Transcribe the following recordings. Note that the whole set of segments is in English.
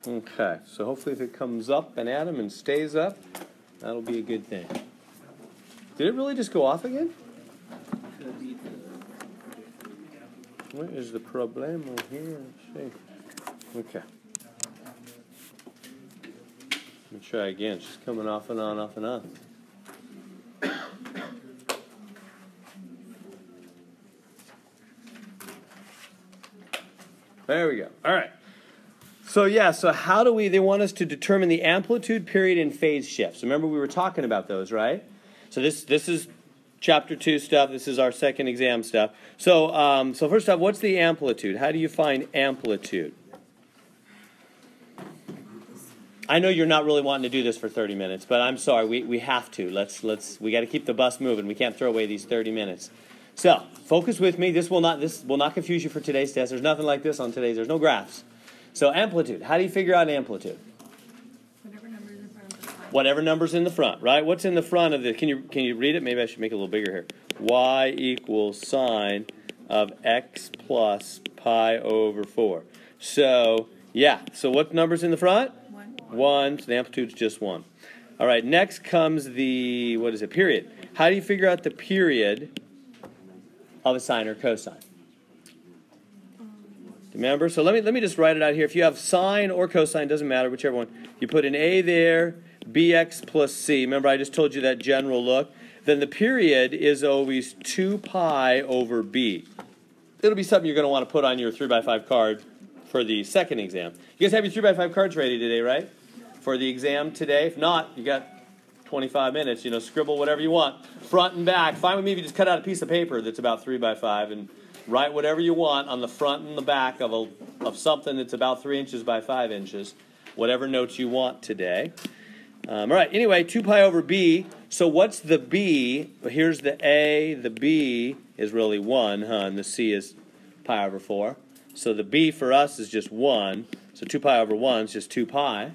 Okay, so hopefully if it comes up and at him and stays up, that'll be a good thing. Did it really just go off again? What is the problem here? Let's see. Okay. Let me try again. It's just coming off and on, off and on. There we go. All right. So yeah, so how do they want us to determine the amplitude, period, and phase shifts. Remember we were talking about those, right? So this is Chapter 2 stuff. This is our second exam stuff. So, so first off, what's the amplitude? How do you find amplitude? I know you're not really wanting to do this for 30 minutes, but I'm sorry, we have to. We got to keep the bus moving. We can't throw away these 30 minutes. So, focus with me. This will not confuse you for today's test. There's nothing like this on today's. There's no graphs. So, amplitude. How do you figure out amplitude? Whatever number's in front of the front. Whatever number's in the front, right? What's in the front of the? Can you read it? Maybe I should make it a little bigger here. Y equals sine of x plus pi over 4. So, yeah. So, what number's in the front? 1. So the amplitude's just 1. All right. Next comes the period. How do you figure out the period of a sine or cosine? Remember? So let me just write it out here. If you have sine or cosine, doesn't matter, whichever one. You put an a there, bx plus c. Remember I just told you that general look. Then the period is always 2 pi over b. It'll be something you're going to want to put on your 3x5 card for the second exam. You guys have your 3x5 cards ready today, right? For the exam today. If not, you got 25 minutes. You know, scribble whatever you want. Front and back. Fine with me if you just cut out a piece of paper that's about 3x5 and write whatever you want on the front and the back of something that's about 3 inches by 5 inches. Whatever notes you want today. All right, anyway, 2 pi over b. So what's the b? Well, here's the a. The b is really 1, and the c is pi over 4. So the b for us is just 1. So 2 pi over 1 is just 2 pi.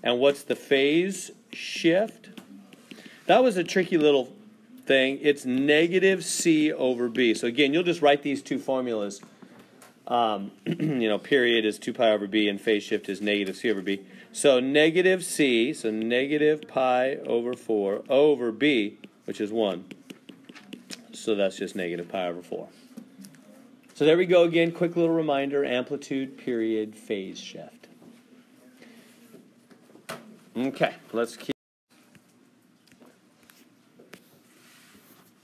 And what's the phase shift? That was a tricky little thing. It's negative c over b. So again, you'll just write these two formulas. Period is 2 pi over b and phase shift is negative c over b. So negative c, so negative pi over 4 over b, which is 1. So that's just negative pi over 4. So there we go again. Quick little reminder, amplitude, period, phase shift. Okay, let's keep.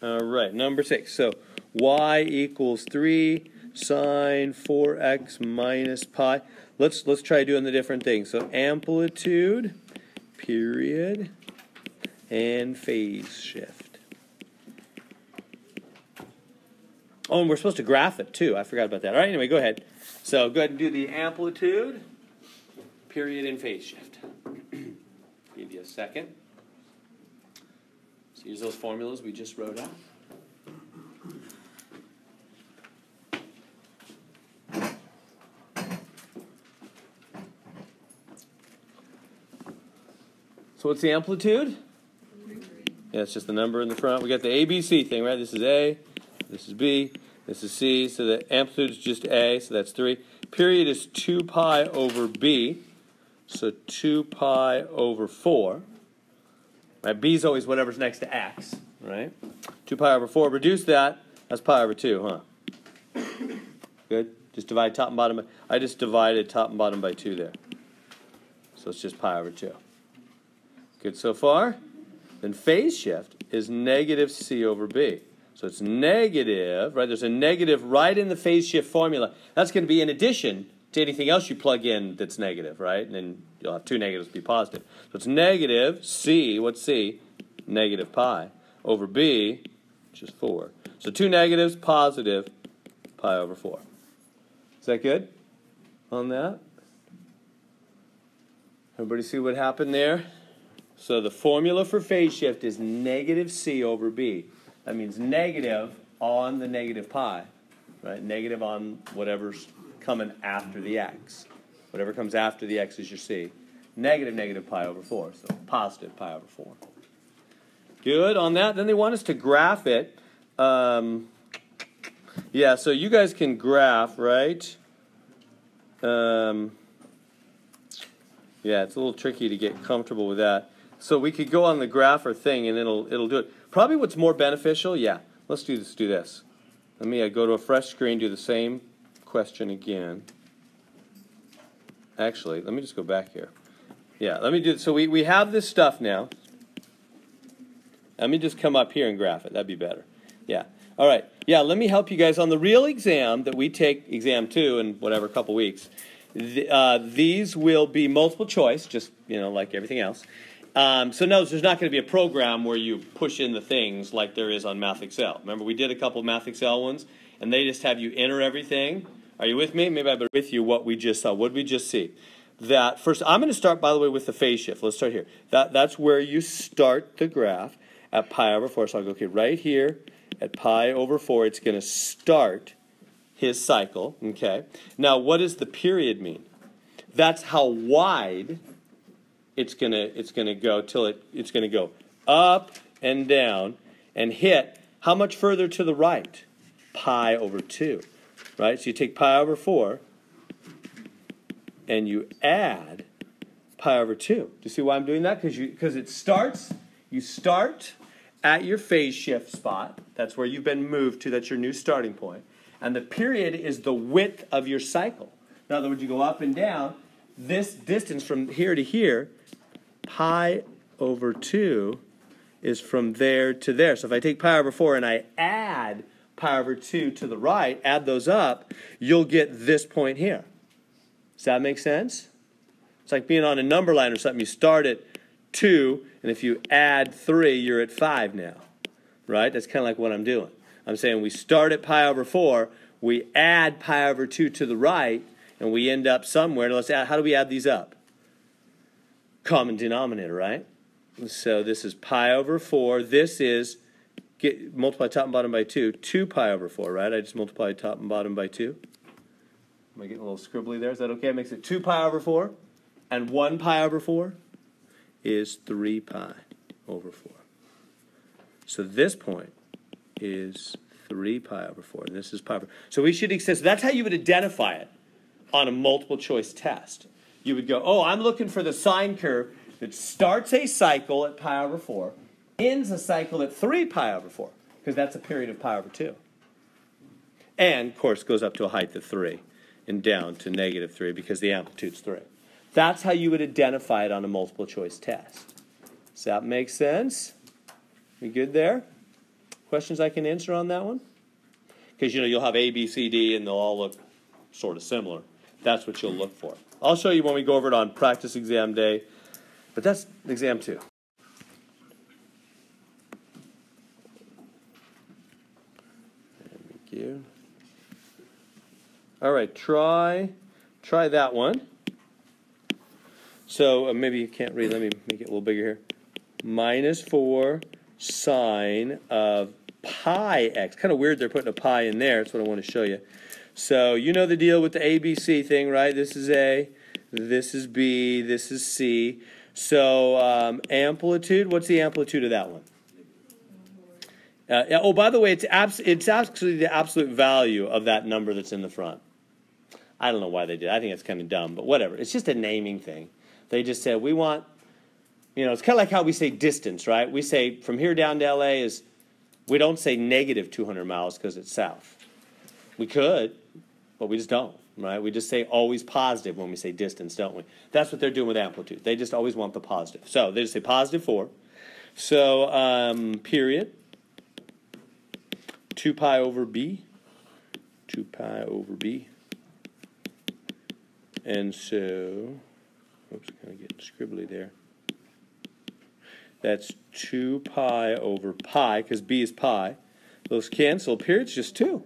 All right, number 6. So y equals 3 sine 4x minus pi. Let's try doing the different things. So amplitude, period, and phase shift. Oh, and we're supposed to graph it too. I forgot about that. All right, anyway, go ahead. So go ahead and do the amplitude, period, and phase shift. Give you a second. So use those formulas we just wrote out. So what's the amplitude? Yeah, it's just the number in the front. We got the ABC thing, right? This is A, this is B, this is C. So the amplitude is just A, so that's 3. Period is 2 pi over B, so 2 pi over 4. Right? B is always whatever's next to X, right? 2 pi over 4. Reduce that, that's pi over 2, huh? Good? Just divide top and bottom. I just divided top and bottom by 2 there. So it's just pi over 2. Good so far? Then phase shift is negative c over b. So it's negative, right? There's a negative right in the phase shift formula. That's going to be in addition to anything else you plug in that's negative, right? And then you'll have 2 negatives be positive. So it's negative c, what's c? Negative pi over b, which is 4. So 2 negatives, positive pi over 4. Is that good on that? Everybody see what happened there? So the formula for phase shift is negative c over b. That means negative on the negative pi, right? Negative on whatever's coming after the x. Whatever comes after the x is your c. Negative pi over 4, so positive pi over 4. Good on that. Then they want us to graph it. Yeah, so you guys can graph, right? Yeah, it's a little tricky to get comfortable with that. So we could go on the graph or thing, and it'll do it. Probably what's more beneficial, yeah, let's do this. Let me go to a fresh screen, do the same question again. Actually, let me just go back here. Yeah, let me do, so we have this stuff now. Let me just come up here and graph it. That'd be better. Yeah. All right. Yeah, let me help you guys on the real exam that we take, exam 2 in whatever, couple weeks. These will be multiple choice, just, like everything else. So notice there's not going to be a program where you push in the things like there is on Math Excel. Remember, we did a couple of Math Excel ones, and they just have you enter everything. Are you with me? Maybe I've been with you what we just saw. What did we just see? That first, I'm going to start, by the way, with the phase shift. Let's start here. That's where you start the graph at pi over 4. So I'll go, okay, right here at pi over 4, it's going to start his cycle. Okay. Now, what does the period mean? That's how wide it's gonna go till it's gonna go up and down and hit how much further to the right? Pi over 2. Right? So you take pi over 4 and you add pi over 2. Do you see why I'm doing that? Because it starts, you start at your phase shift spot. That's where you've been moved to. That's your new starting point. And the period is the width of your cycle. In other words, you go up and down. This distance from here to here, pi over 2, is from there to there. So if I take pi over 4 and I add pi over 2 to the right, add those up, you'll get this point here. Does that make sense? It's like being on a number line or something. You start at 2, and if you add 3, you're at 5 now. Right? That's kind of like what I'm doing. I'm saying we start at pi over 4, we add pi over 2 to the right, and we end up somewhere. Let's add, how do we add these up? Common denominator, right? So this is pi over 4. This is, multiply top and bottom by 2 pi over 4, right? I just multiply top and bottom by 2. Am I getting a little scribbly there? Is that okay? It makes it 2 pi over 4. And 1 pi over 4 is 3 pi over 4. So this point is 3 pi over 4. And this is pi over 4. So we should extend. So that's how you would identify it on a multiple choice test. You would go, oh, I'm looking for the sine curve that starts a cycle at pi over 4, ends a cycle at 3 pi over 4, because that's a period of pi over 2. And, of course, goes up to a height of 3 and down to negative 3 because the amplitude's 3. That's how you would identify it on a multiple choice test. Does that make sense? We good there? Questions I can answer on that one? Because, you'll have A, B, C, D, and they'll all look sort of similar. That's what you'll look for. I'll show you when we go over it on practice exam day, but that's exam 2. Thank you. All right, try that one. So maybe you can't read. Let me make it a little bigger here. Minus 4 sine of pi x. Kind of weird they're putting a pi in there. That's what I want to show you. So you know the deal with the ABC thing, right? This is A, this is B, this is C. So amplitude, what's the amplitude of that one? Oh, by the way, it's actually the absolute value of that number that's in the front. I don't know why they did. I think it's kind of dumb, but whatever. It's just a naming thing. They just said, we want, it's kind of like how we say distance, right? We say from here down to LA is, we don't say negative 200 miles because it's south. We could, but we just don't, right? We just say always positive when we say distance, don't we? That's what they're doing with amplitude. They just always want the positive. So they just say positive 4. So period, 2 pi over b, 2 pi over b. And so, oops, kind of getting scribbly there. That's 2 pi over pi, because b is pi. Those cancel. Period's just 2.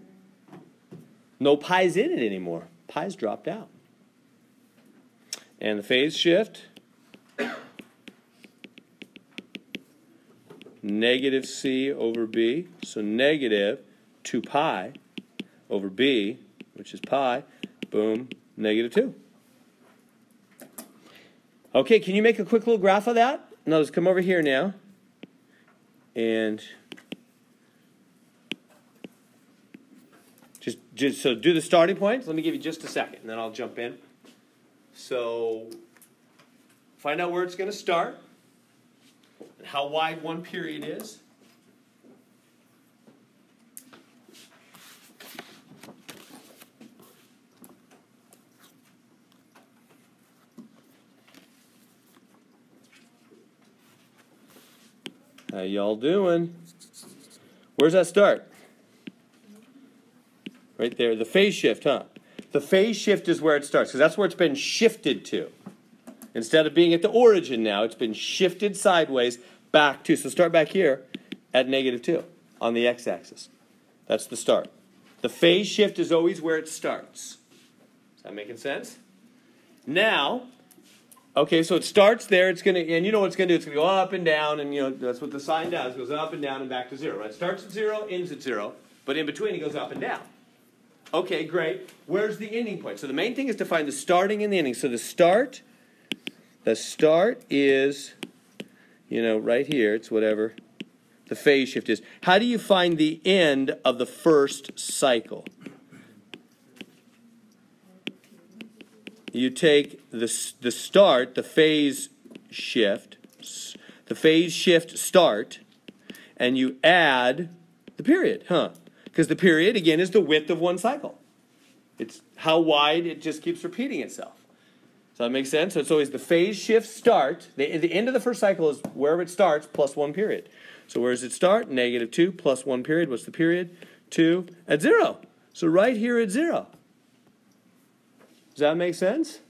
No pi's in it anymore. Pi's dropped out. And the phase shift, negative c over b. So negative 2 pi over b, which is pi. Boom, negative 2. Okay, can you make a quick little graph of that? Now let's come over here now. And just so do the starting points. Let me give you just a second, and then I'll jump in. So find out where it's going to start and how wide one period is. How y'all doing? Where's that start? Right there, the phase shift, huh? The phase shift is where it starts, because that's where it's been shifted to. Instead of being at the origin now, it's been shifted sideways back to. So start back here at -2 on the x-axis. That's the start. The phase shift is always where it starts. Is that making sense? Now, okay, so it starts there. It's going to, and you know what it's going to do? It's going to go up and down, and you know that's what the sine does. It goes up and down and back to 0. Right? It starts at 0, ends at 0, but in between it goes up and down. Okay, great. Where's the ending point? So the main thing is to find the starting and the ending. So the start is, you know, right here. It's whatever the phase shift is. How do you find the end of the first cycle? You take the start, the phase shift start, and you add the period, huh? Because the period, again, is the width of one cycle. It's how wide it just keeps repeating itself. Does that make sense? So it's always the phase shift start. The end of the first cycle is wherever it starts plus one period. So where does it start? -2 plus one period. What's the period? 2 at 0. So right here at 0. Does that make sense?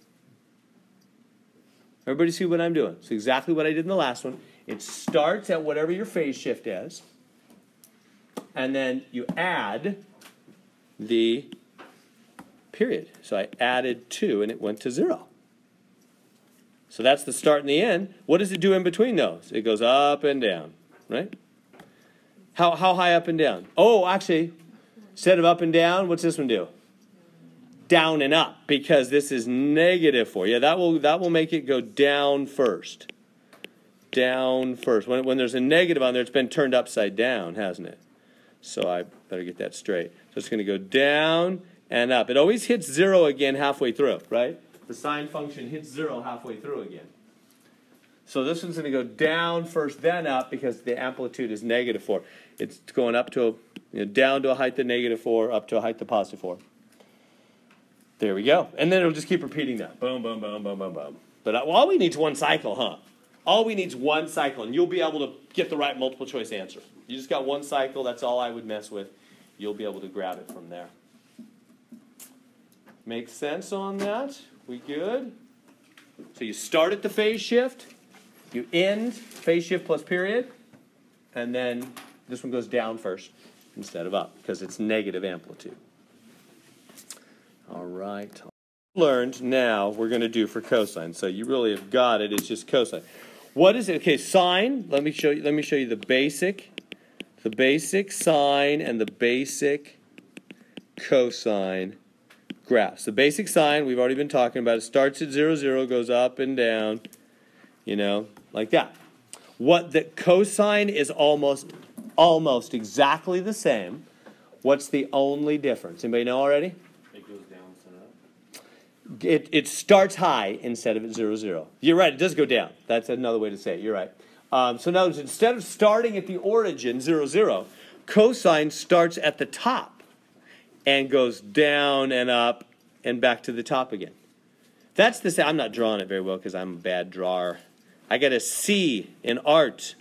Everybody see what I'm doing? It's exactly what I did in the last one. It starts at whatever your phase shift is. And then you add the period. So I added 2 and it went to 0. So that's the start and the end. What does it do in between those? It goes up and down, right? How high up and down? Oh, actually, instead of up and down, what's this one do? Down and up, because this is -4. Yeah, that will make it go down first. Down first. When there's a negative on there, it's been turned upside down, hasn't it? So I better get that straight. So it's going to go down and up. It always hits 0 again halfway through, right? The sine function hits 0 halfway through again. So this one's going to go down first, then up, because the amplitude is -4. It's going up to down to a height of -4, up to a height of +4. There we go. And then it'll just keep repeating that. Boom, boom, boom, boom, boom, boom. But all we need is one cycle, huh? All we need is one cycle, and you'll be able to get the right multiple choice answer. You just got one cycle. That's all I would mess with. You'll be able to grab it from there. Make sense on that? We good? So you start at the phase shift. You end phase shift plus period. And then this one goes down first instead of up because it's negative amplitude. All right. Learned now we're going to do for cosine. So you really have got it. It's just cosine. What is it? Okay, sine. Let me show you the basic sine and the basic cosine graphs. The basic sine we've already been talking about. It starts at 0, 0, goes up and down, you know, like that. What the cosine is almost exactly the same. What's the only difference? Anybody know already? It goes down instead of up. It starts high instead of at 0, 0. You're right, it does go down. That's another way to say it. You're right. So now instead of starting at the origin, 0, 0, cosine starts at the top and goes down and up and back to the top again. That's the same. I'm not drawing it very well because I'm a bad drawer. I got a C in art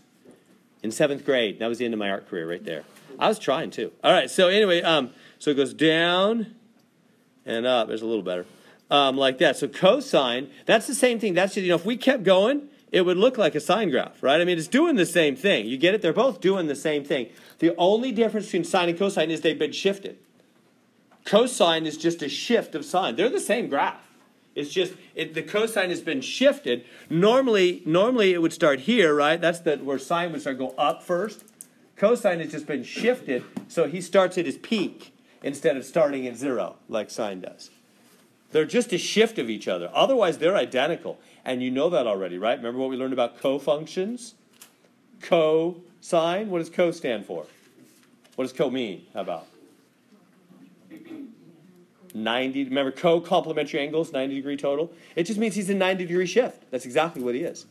in 7th grade. That was the end of my art career right there. I was trying too. All right, so anyway, so it goes down and up. There's a little better. Like that. So cosine, that's the same thing. That's just, if we kept going, it would look like a sine graph, right? I mean, it's doing the same thing. You get it? They're both doing the same thing. The only difference between sine and cosine is they've been shifted. Cosine is just a shift of sine. They're the same graph. It's just the cosine has been shifted. Normally it would start here, right? That's where sine would start go up first. Cosine has just been shifted, so he starts at his peak instead of starting at 0 like sine does. They're just a shift of each other. Otherwise, they're identical. And you know that already, right? Remember what we learned about cofunctions? Cosine. What does co stand for? What does co mean? How about? 90, remember co-complementary angles, 90-degree total? It just means he's a 90-degree shift. That's exactly what he is.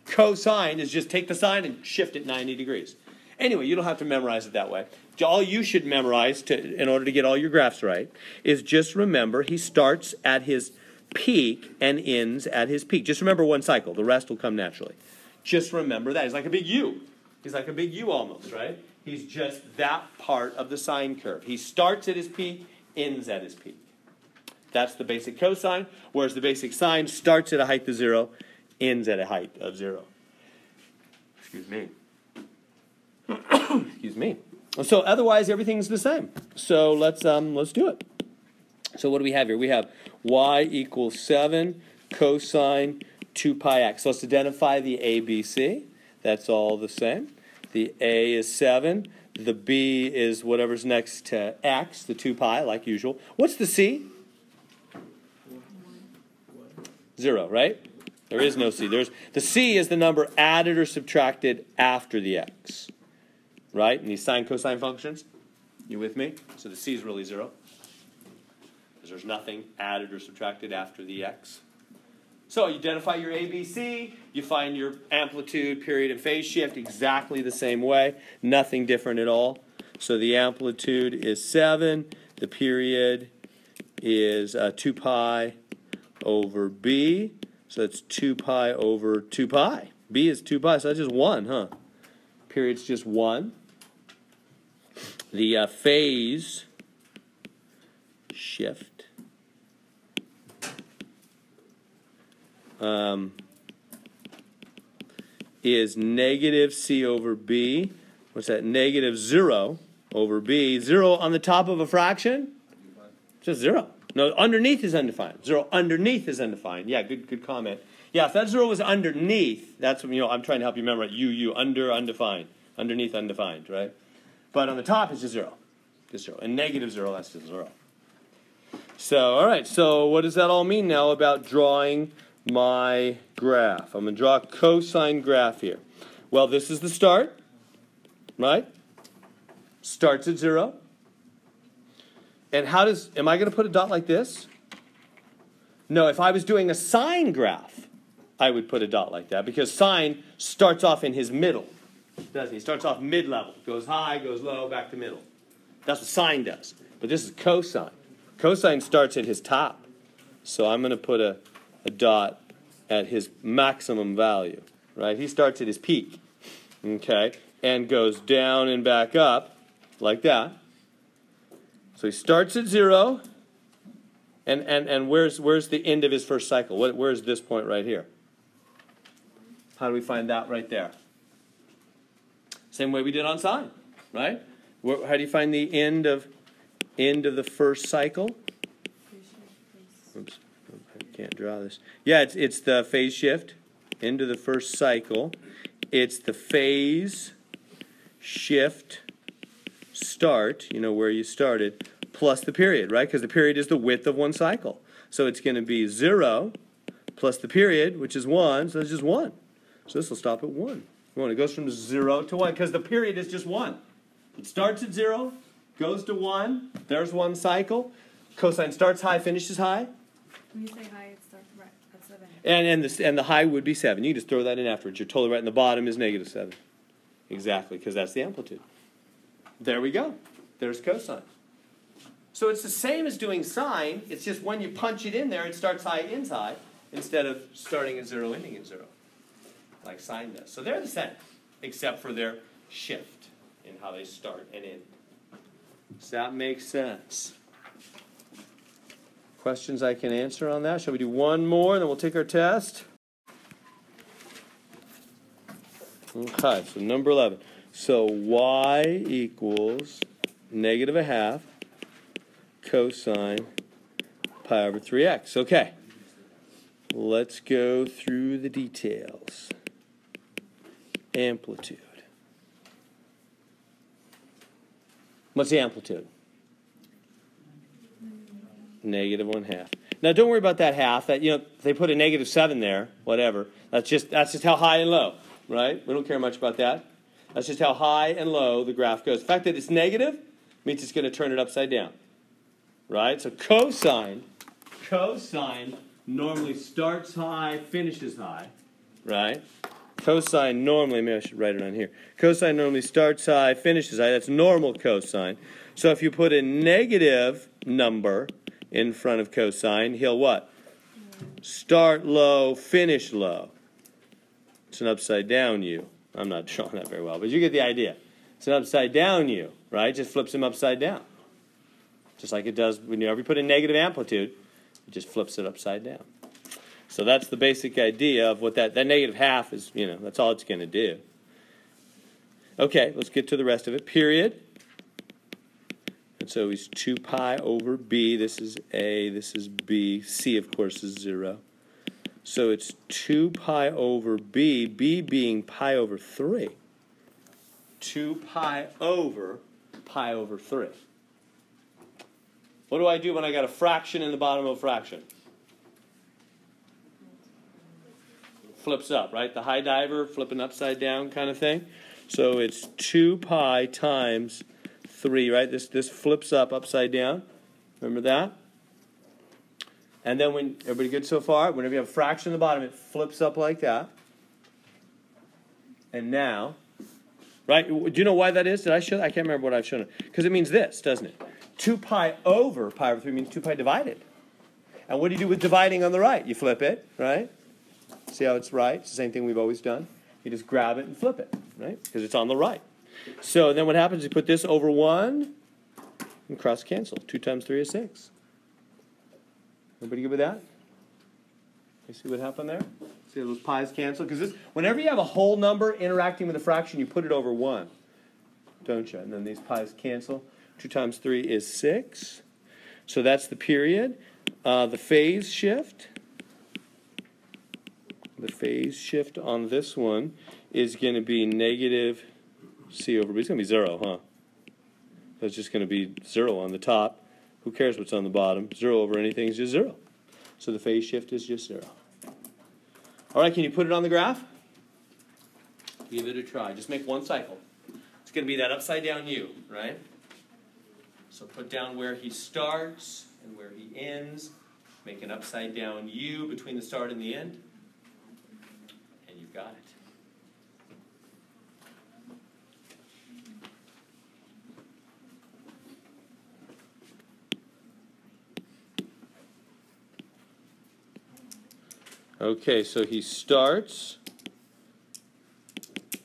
Cosine is just take the sine and shift it 90 degrees. Anyway, you don't have to memorize it that way. All you should memorize in order to get all your graphs right is just remember he starts at his peak and ends at his peak. Just remember one cycle. The rest will come naturally. Just remember that. He's like a big U. He's like a big U almost, right? He's just that part of the sine curve. He starts at his peak, ends at his peak. That's the basic cosine, whereas the basic sine starts at a height of 0, ends at a height of 0. Excuse me. Excuse me. So otherwise, everything's the same. So let's do it. So what do we have here? We have y equals 7 cosine 2 pi x. So let's identify the a, b, c. That's all the same. The a is 7. The b is whatever's next to x, the 2 pi, like usual. What's the c? 0, right? There is no c. The c is the number added or subtracted after the x. Right? And these sine cosine functions, you with me? So the c is really 0. Because there's nothing added or subtracted after the x. So you identify your A, B, C. You find your amplitude, period, and phase shift exactly the same way. Nothing different at all. So the amplitude is 7. The period is 2 pi over b. So that's 2 pi over 2 pi. b is 2 pi, so that's just 1, huh? Period's just 1. The phase shift is negative c over b. What's that? Negative 0 over b. 0 on the top of a fraction? Just 0. No, underneath is undefined. 0 underneath is undefined. Yeah, good comment. Yeah, if that 0 was underneath, that's what, I'm trying to help you remember it. Under, undefined. Underneath, undefined, right? But on the top, it's just 0. Just 0. And negative 0, that's just 0. So, all right. So what does that all mean now about drawing my graph? I'm going to draw a cosine graph here. Well, this is the start, right? Starts at 0. And am I going to put a dot like this? No, if I was doing a sine graph, I would put a dot like that because sine starts off in his middle. Doesn't he? He starts off mid-level. Goes high, goes low, back to middle. That's what sine does. But this is cosine. Cosine starts at his top. So I'm going to put a dot at his maximum value. Right? He starts at his peak. Okay? And goes down and back up like that. So he starts at 0. And where's the end of his first cycle? Where's this point right here? How do we find that right there? Same way we did on sine, right? How do you find the end of the first cycle? Oops, I can't draw this. Yeah, it's the phase shift. End of the first cycle. It's the phase shift start, where you started, plus the period, right? Because the period is the width of one cycle. So it's going to be 0 plus the period, which is 1, so it's just 1. So this will stop at 1. It goes from 0 to 1 because the period is just 1. It starts at 0, goes to 1. There's one cycle. Cosine starts high, finishes high. When you say high, it starts right at 7. And the high would be 7. You just throw that in afterwards. You're totally right. And the bottom is negative 7. Exactly, because that's the amplitude. There we go. There's cosine. So it's the same as doing sine. It's just when you punch it in there, it starts high, ends high, instead of starting at 0, ending at 0, like sine does. So they're the same, except for their shift in how they start and end. Does that make sense? Questions I can answer on that? Shall we do one more, then we'll take our test? Okay, so number 11. So y equals negative a half cosine pi over 3x. Okay, let's go through the details. Amplitude. What's the amplitude? Negative 1/2. Now don't worry about that half. That they put a negative 7 there, whatever. That's just how high and low, right? We don't care much about that. That's just how high and low the graph goes. The fact that it's negative means it's going to turn it upside down. right? So cosine normally starts high, finishes high, right? Cosine normally, maybe I should write it on here. Cosine normally starts high, finishes high. That's normal cosine. So if you put a negative number in front of cosine, he'll what? Start low, finish low. It's an upside down U. I'm not showing that very well, but you get the idea. It's an upside down U, right? Just flips him upside down. Just like it does whenever you put a negative amplitude, it just flips it upside down. So that's the basic idea of what that negative half is, that's all it's going to do. Okay, let's get to the rest of it. Period. And so he's 2 pi over b. This is a, this is b. C, of course, is 0. So it's 2 pi over b, b being pi over 3. 2 pi over 3. What do I do when I got a fraction in the bottom of a fraction? Flips up, right? The high diver, flipping upside down kind of thing. So it's 2 pi times 3, right? This flips up upside down. Remember that? And then when, everybody good so far? Whenever you have a fraction in the bottom, it flips up like that. And now, right? Do you know why that is? Did I show that? I can't remember what I've shown it. Because it means this, doesn't it? 2 pi over 3 means 2 pi divided. And what do you do with dividing on the right? You flip it, right? See how it's right? It's the same thing we've always done. You just grab it and flip it, right? Because it's on the right. So then what happens is you put this over 1 and cross cancel. 2 times 3 is 6. Everybody good with that? You see what happened there? See how those pi's cancel? Because whenever you have a whole number interacting with a fraction, you put it over 1, don't you? And then these pi's cancel. 2 times 3 is 6. So that's the period. The phase shift. The phase shift on this one is going to be negative c over b. It's going to be 0, huh? That's just going to be 0 on the top. Who cares what's on the bottom? 0 over anything is just 0. So the phase shift is just 0. All right, can you put it on the graph? Give it a try. Just make one cycle. It's going to be that upside down U, right? So put down where he starts and where he ends. Make an upside down U between the start and the end. And you've got it. Okay, so he starts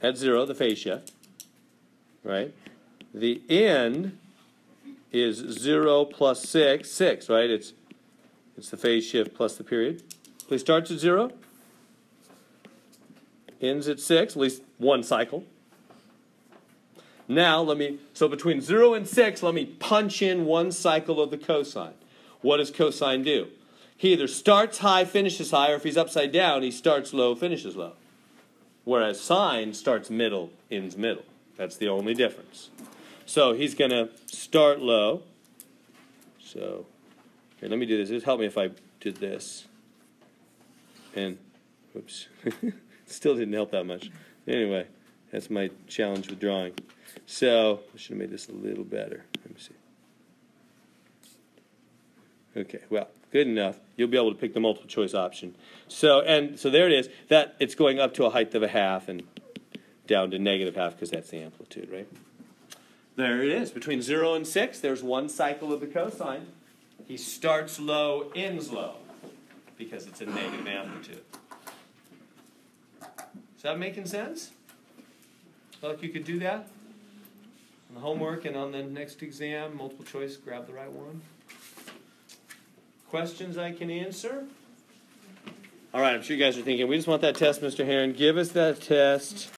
at 0, the phase shift, right? The end is 0 plus 6, right? It's the phase shift plus the period. So he starts at 0, ends at 6, at least one cycle. Now, so between 0 and 6, let me punch in one cycle of the cosine. What does cosine do? He either starts high, finishes high, or if he's upside down, he starts low, finishes low. Whereas sine starts middle, ends middle. That's the only difference. So he's going to start low. So here, let me do this. Just help me if I did this. And, whoops. Still didn't help that much. Anyway, that's my challenge with drawing. So I should have made this a little better. Let me see. Okay, well, good enough. You'll be able to pick the multiple choice option. So there it is. That it's going up to a height of a half and down to negative half because that's the amplitude, right? There it is. Between 0 and 6, there's one cycle of the cosine. He starts low, ends low, because it's a negative amplitude. Is that making sense? Feel like you could do that? On the homework and on the next exam, multiple choice, grab the right one. Questions I can answer? All right, I'm sure you guys are thinking, we just want that test, Mr. Heron. Give us that test.